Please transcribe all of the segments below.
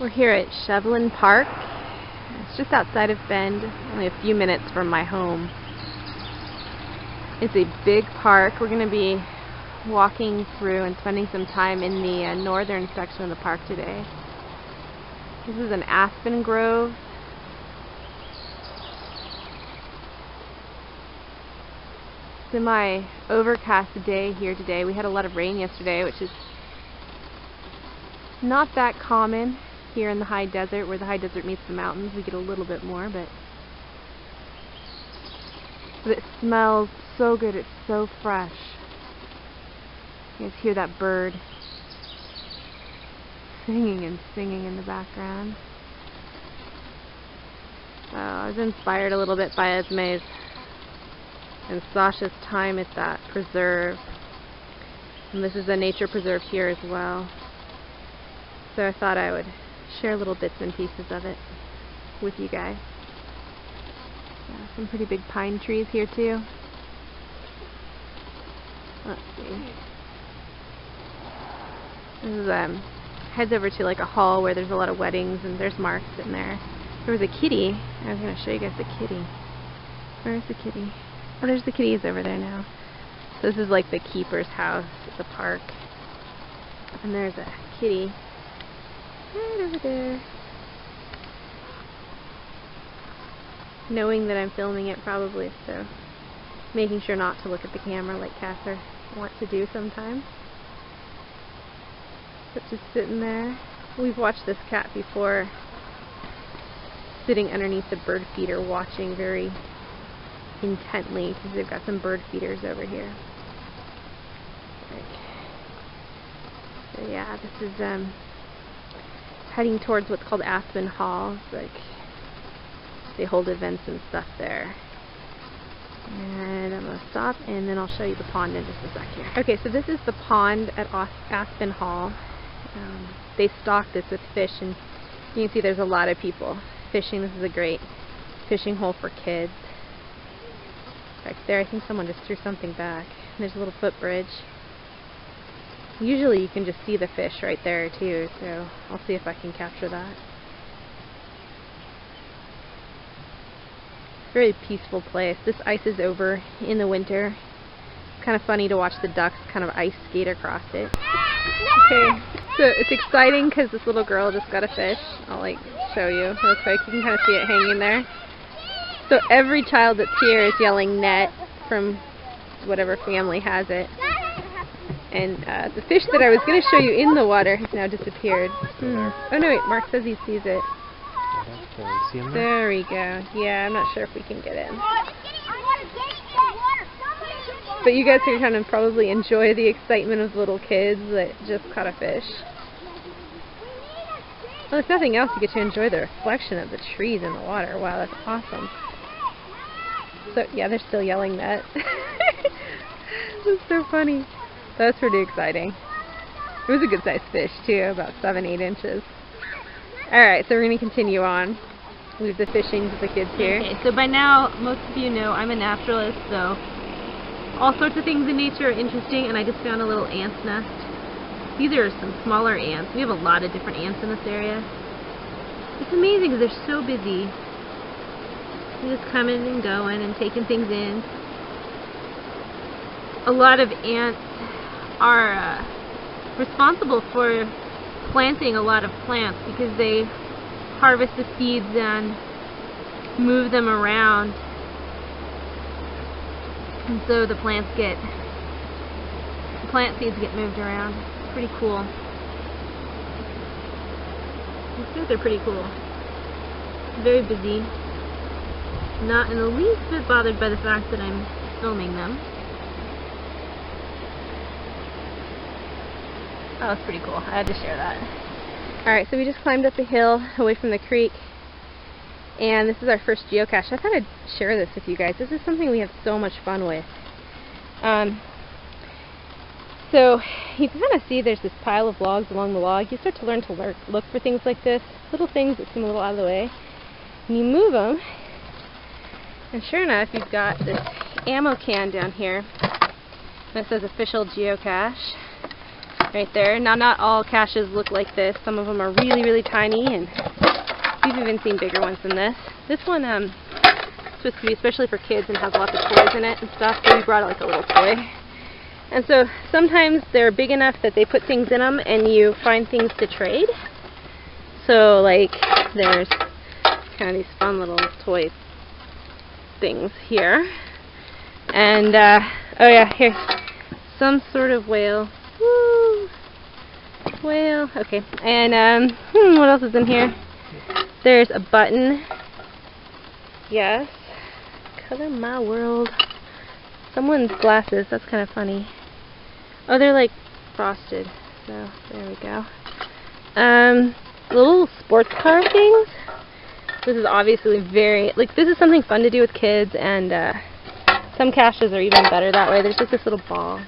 We're here at Shevlin Park. It's just outside of Bend, only a few minutes from my home. It's a big park. We're going to be walking through and spending some time in the northern section of the park today. This is an aspen grove. Semi-overcast day here today. We had a lot of rain yesterday, which is not that common here in the high desert, where the high desert meets the mountains. We get a little bit more, but it smells so good. It's so fresh. You guys hear that bird singing and singing in the background. I was inspired a little bit by Esme's and Sasha's time at that preserve. And this is a nature preserve here as well. So I thought I would share little bits and pieces of it with you guys. Yeah, some pretty big pine trees here too. Let's see. This is heads over to like a hall where there's a lot of weddings, and there's Mark sitting there. There was a kitty. I was going to show you guys the kitty. Where's the kitty? Oh, there's the kitty. Is over there now. So this is like the keeper's house at the park. And there's a kitty right over there. Knowing that I'm filming it probably, so making sure not to look at the camera like cats want to do sometimes. But just sitting there. We've watched this cat before, sitting underneath the bird feeder watching very intently, because they've got some bird feeders over here. So yeah, this is heading towards what's called Aspen Hall. It's like they hold events and stuff there. And I'm going to stop and then I'll show you the pond in just a sec here. Okay, so this is the pond at Aspen Hall. They stock this with fish, and you can see there's a lot of people fishing. This is a great fishing hole for kids. Back there, I think someone just threw something back. There's a little footbridge. Usually you can just see the fish right there too, so I'll see if I can capture that. Very peaceful place. This ice is over in the winter. It's kind of funny to watch the ducks kind of ice skate across it. Okay, so it's exciting because this little girl just got a fish. I'll like show you real quick. You can kind of see it hanging there. So every child that's here is yelling net from whatever family has it. And the fish that I was going to show you in the water has now disappeared. Oh no, wait, Mark says he sees it. There we go. Yeah, I'm not sure if we can get in. But you guys are kind of probably enjoy the excitement of little kids that just caught a fish. Well, if nothing else, you get to enjoy the reflection of the trees in the water. Wow, that's awesome. So yeah, they're still yelling that. That's so funny. That's pretty exciting. It was a good sized fish too, about 7-8 inches. Alright, so we're going to continue on. Leave the fishing to the kids here. Okay, so by now, most of you know I'm a naturalist, so all sorts of things in nature are interesting, and I just found a little ant's nest. These are some smaller ants. We have a lot of different ants in this area. It's amazing because they're so busy. They're just coming and going and taking things in. A lot of ants are responsible for planting a lot of plants because they harvest the seeds and move them around, and so the plant seeds get moved around. It's pretty cool. These guys are pretty cool. Very busy. Not in the least bit bothered by the fact that I'm filming them. Oh, that's pretty cool. I had to share that. Alright, so we just climbed up the hill away from the creek, and this is our first geocache. I thought I'd share this with you guys. This is something we have so much fun with. So you can kind of see there's this pile of logs along the log. You start to learn to look for things like this, little things that seem a little out of the way, and you move them, and sure enough, you've got this ammo can down here that says official geocache. right there. Now, not all caches look like this. Some of them are really, really tiny, and we've even seen bigger ones than this. This one is supposed to be especially for kids and has lots of toys in it and stuff, so we brought like a little toy. And so sometimes they're big enough that they put things in them and you find things to trade. So like there's kind of these fun little toy things here. And oh yeah, here, some sort of whale. Woo! Whale. Okay. And what else is in here? There's a button. Yes. Color my world. Someone's glasses. That's kind of funny. Oh, they're like frosted. So there we go. Little sports car things. This is obviously very, like, this is something fun to do with kids, and some caches are even better that way. There's just this little ball.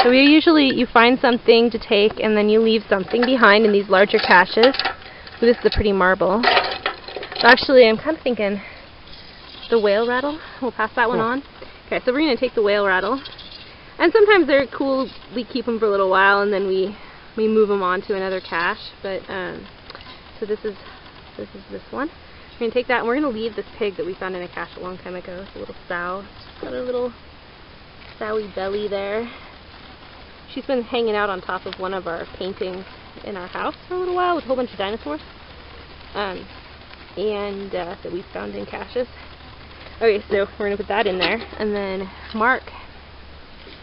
So you find something to take, and then you leave something behind in these larger caches. Ooh, this is a pretty marble. So actually, I'm kind of thinking the whale rattle. We'll pass that one on. Okay, so we're going to take the whale rattle. And sometimes they're cool. We keep them for a little while, and then we move them on to another cache. But so this is this one. We're going to take that, and we're going to leave this pig that we found in a cache a long time ago. It's a little sow. She's got a little sowy belly there. She's been hanging out on top of one of our paintings in our house for a little while with a whole bunch of dinosaurs. That we found in caches. Okay, so we're going to put that in there. And then Mark,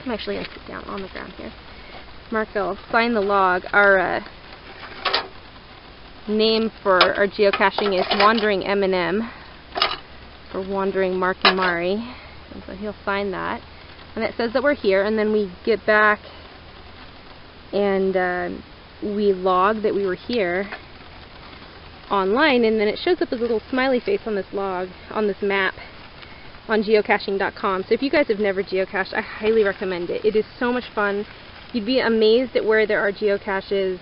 I'm actually going to sit down on the ground here. Mark will sign the log. Our name for our geocaching is Wandering M&M, for Wandering Mark and Mari. And so he'll sign that. And it says that we're here, and then we get back and we log that we were here online, and then it shows up as a little smiley face on this log, on this map, on geocaching.com. So if you guys have never geocached, I highly recommend it. It is so much fun. You'd be amazed at where there are geocaches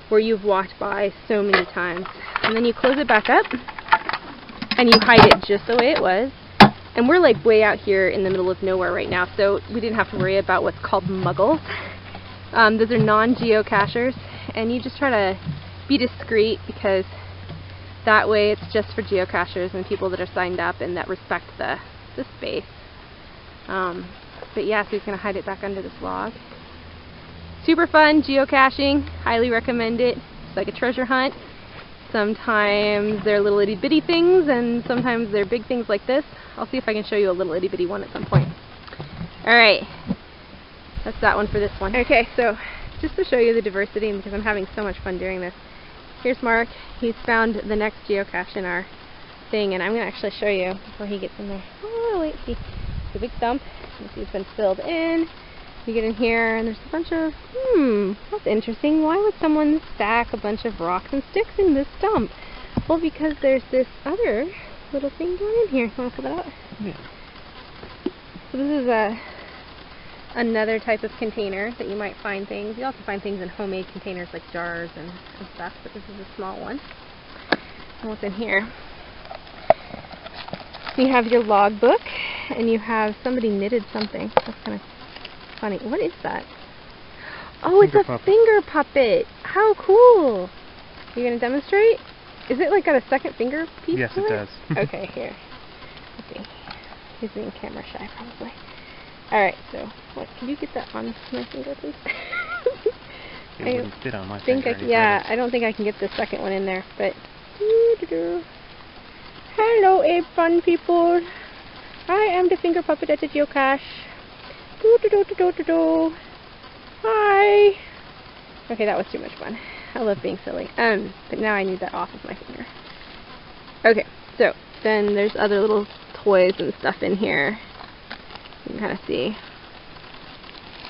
where you've walked by so many times. And then you close it back up, and you hide it just the way it was. And we're like way out here in the middle of nowhere right now, so we didn't have to worry about what's called muggles. Those are non-geocachers, and you just try to be discreet, because that way it's just for geocachers and people that are signed up and that respect the space. But yeah, so he's going to hide it back under this log. Super fun geocaching. Highly recommend it. It's like a treasure hunt. Sometimes they're little itty bitty things, and sometimes they're big things like this. I'll see if I can show you a little itty bitty one at some point. Alright. That's that one for this one. Okay, so just to show you the diversity, and because I'm having so much fun doing this, here's Mark. He's found the next geocache in our thing, and I'm going to actually show you before he gets in there. Oh, wait, see. It's a big stump. You see it's been filled in. You get in here, and there's a bunch of, that's interesting. Why would someone stack a bunch of rocks and sticks in this stump? Well, because there's this other little thing going in here. Want to pull that out? Yeah. So this is another type of container that you might find things. You also find things in homemade containers like jars and stuff, but this is a small one. And what's in here? You have your logbook, and you have somebody knitted something. That's kind of funny. What is that? Oh, it's a finger puppet. How cool! Are you going to demonstrate? Is it like got a second finger piece? Yes, it does. Okay, here. Let's see. He's being camera shy, probably. Alright, so, what, can you get that on my finger, please? It wouldn't fit on my finger. Yeah, I don't think I can get the second one in there, but... Hello, Abe Fun people! I am the finger puppet at the geocache. Hi! Okay, that was too much fun. I love being silly. But now I need that off of my finger. Okay, so, then there's other little toys and stuff in here. You can kind of see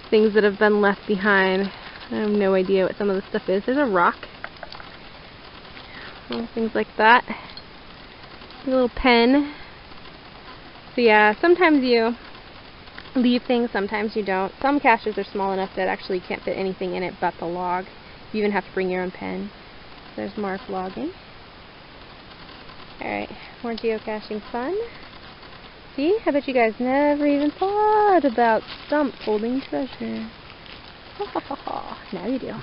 things that have been left behind. I have no idea what some of the stuff is. There's a rock. Things like that. A little pen. So yeah, sometimes you leave things, sometimes you don't. Some caches are small enough that actually you can't fit anything in it but the log. You even have to bring your own pen. There's Mark logging. Alright, more geocaching fun. See, I bet you guys never even thought about stump holding treasure. Now you do.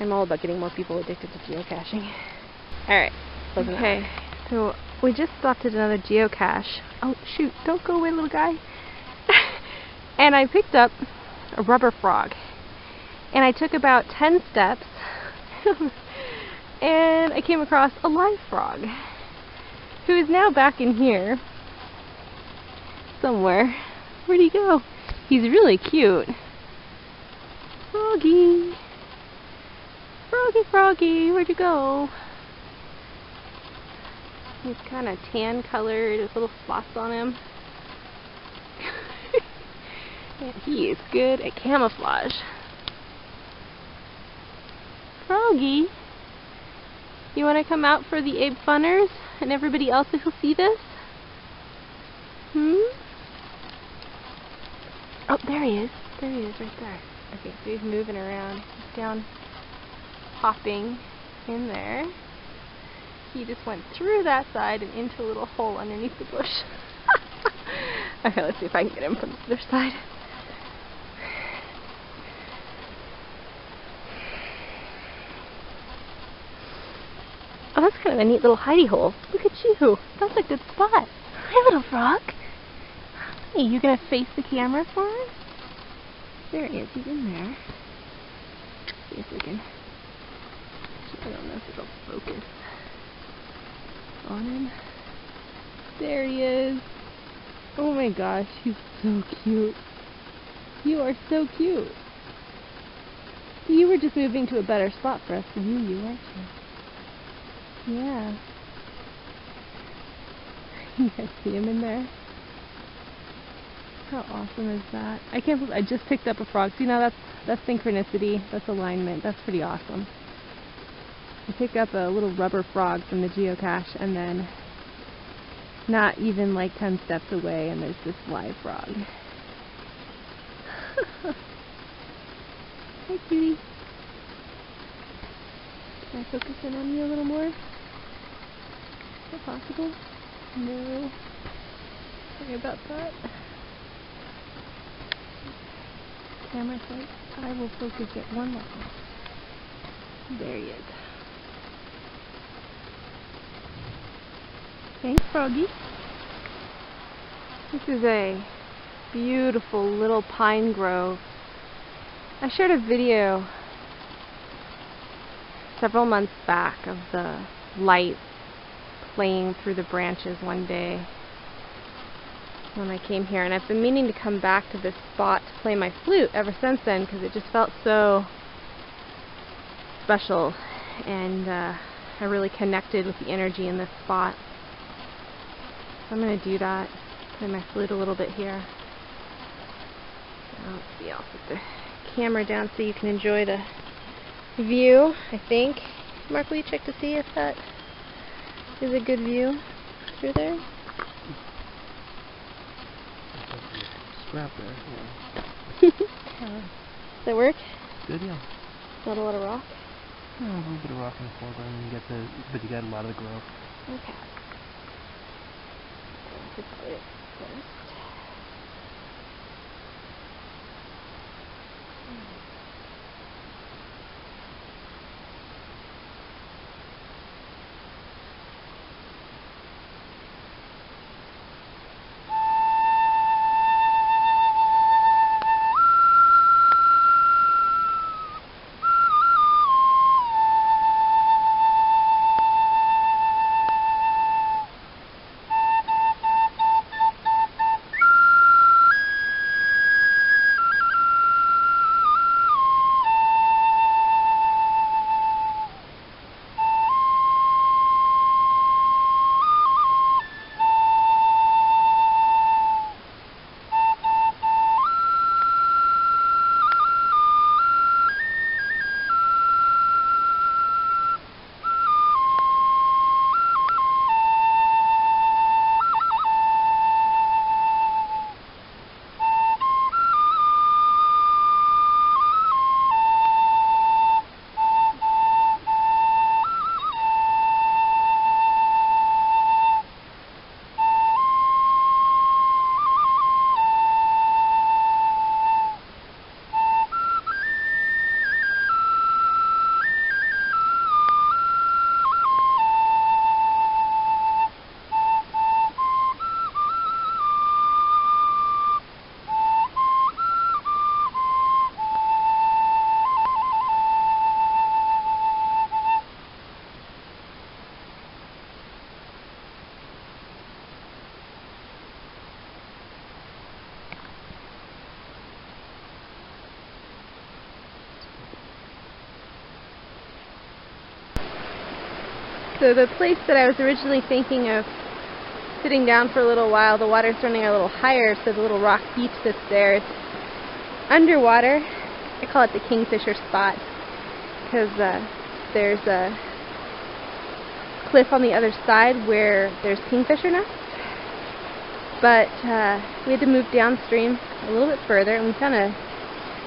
I'm all about getting more people addicted to geocaching. Alright. Okay, so we just stopped at another geocache. Oh, shoot. Don't go away, little guy. And I picked up a rubber frog. And I took about 10 steps. And I came across a live frog. Who is now back in here. Somewhere. Where'd he go? He's really cute. Froggy. Froggy, froggy, where'd you go? He's kind of tan colored with little spots on him. And he is good at camouflage. Froggy, you want to come out for the Abe Funners and everybody else who'll see this? Oh, there he is. There he is, right there. Okay, so he's moving around. He's down, hopping in there. He just went through that side and into a little hole underneath the bush. Okay, let's see if I can get him from the other side. Oh, that's kind of a neat little hidey hole. Look at you. That's a good spot. Hi, little frog. Hey, you gonna face the camera for us? There he is. He's in there. See if we can... I don't know if it'll focus on him. There he is. Oh my gosh, he's so cute. You are so cute. You were just moving to a better spot for us to view you, weren't you? Yeah. You guys see him in there? How awesome is that? I can't believe I just picked up a frog. See, now that's synchronicity. That's alignment. That's pretty awesome. I picked up a little rubber frog from the geocache, and then not even like 10 steps away, and there's this live frog. Hi, cutie. Can I focus in on you a little more? Is that possible? No. Sorry about that. Camera tight. I will focus at one level. There he is. Thanks, Froggy. This is a beautiful little pine grove. I shared a video several months back of the light playing through the branches one day when I came here, and I've been meaning to come back to this spot to play my flute ever since then because it just felt so special, and I really connected with the energy in this spot. So I'm going to do that, play my flute a little bit here. Now, let's see, I'll put the camera down so you can enjoy the view, I think. Mark, will you check to see if that is a good view through there? Scrap there. Does that work? Good, yeah. Not a lot of rock? A little bit of rock in the foreground, and but you got a lot of the growth. Okay. Let's put it first. So the place that I was originally thinking of sitting down for a little while, the water's running a little higher, so the little rock beach that's there, it's underwater. I call it the Kingfisher spot because there's a cliff on the other side where there's kingfisher nests. But we had to move downstream a little bit further, and we found a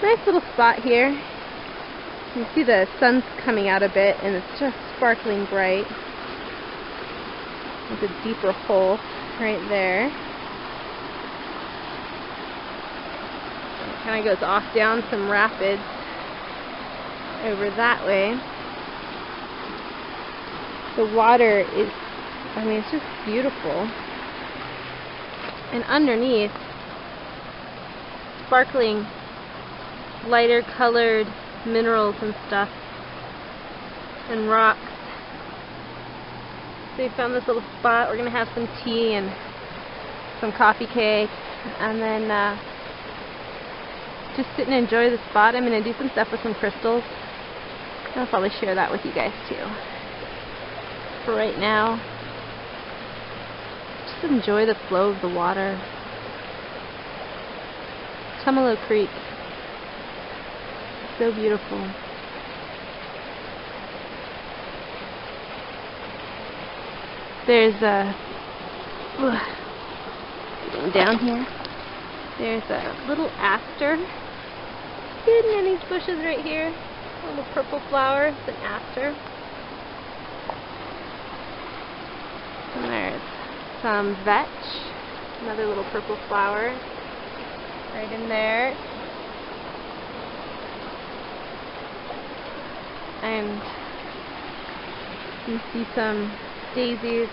nice little spot here. You can see the sun's coming out a bit, and it's just sparkling bright. There's a deeper hole right there. It kind of goes off down some rapids over that way. The water is, I mean, it's just beautiful. And underneath, sparkling, lighter colored minerals and stuff, and rocks. So we found this little spot. We're going to have some tea and some coffee cake, and then just sit and enjoy the spot. I'm going to do some stuff with some crystals. I'll probably share that with you guys too. For right now, just enjoy the flow of the water. Tumalo Creek. So beautiful. There's a getting down here. There's a little aster hidden in these bushes right here. A little purple flower. It's an aster. And there's some vetch, another little purple flower right in there. And you see some daisies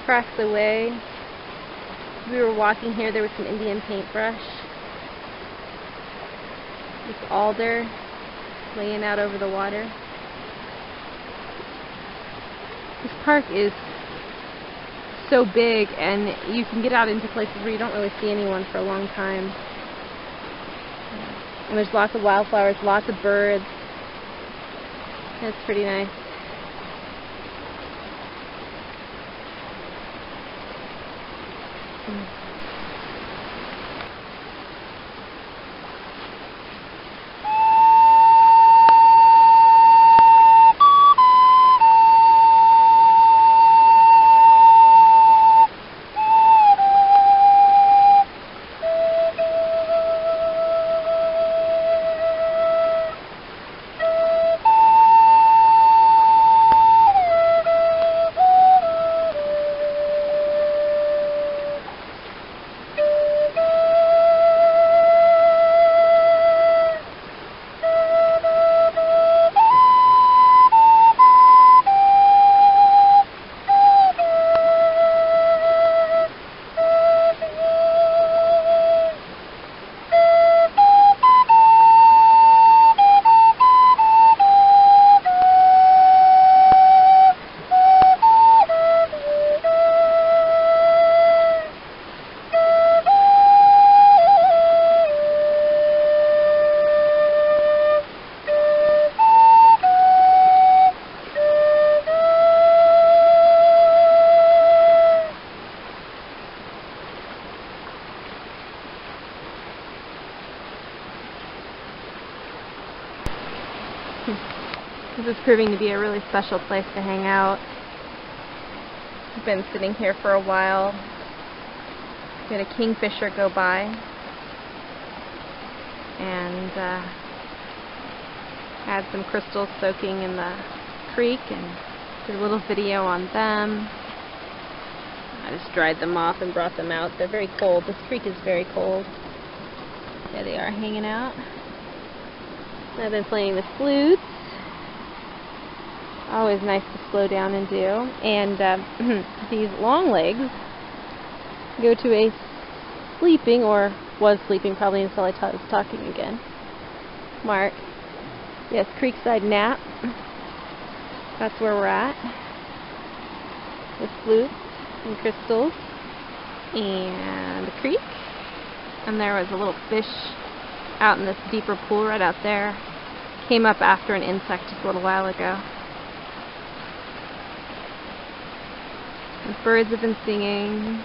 across the way. As we were walking here, there was some Indian paintbrush. This alder laying out over the water. This park is so big, and you can get out into places where you don't really see anyone for a long time. And there's lots of wildflowers, lots of birds. It's pretty nice. This is proving to be a really special place to hang out. I've been sitting here for a while. We had a kingfisher go by, and had some crystals soaking in the creek, and did a little video on them. I just dried them off and brought them out. They're very cold. This creek is very cold. There they are, hanging out. I've been playing the flutes. Always nice to slow down and do. And these long legs go to a sleeping, or was sleeping probably until I was talking again. Mark. Yes, creekside nap. That's where we're at. With flutes and crystals and the creek. And there was a little fish out in this deeper pool right out there. Came up after an insect just a little while ago. The birds have been singing.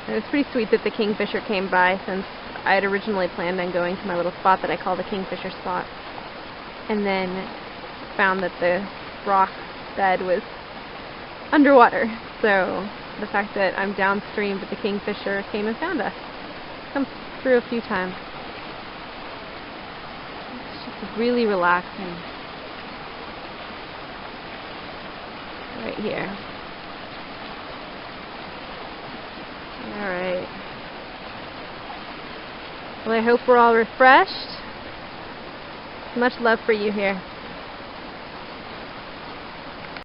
It was pretty sweet that the kingfisher came by, since I had originally planned on going to my little spot that I call the kingfisher spot, and then found that the rock bed was underwater. So the fact that I'm downstream, but the kingfisher came and found us. Comes through a few times. It's just really relaxing. Right here. Alright. Well, I hope we're all refreshed. Much love for you here.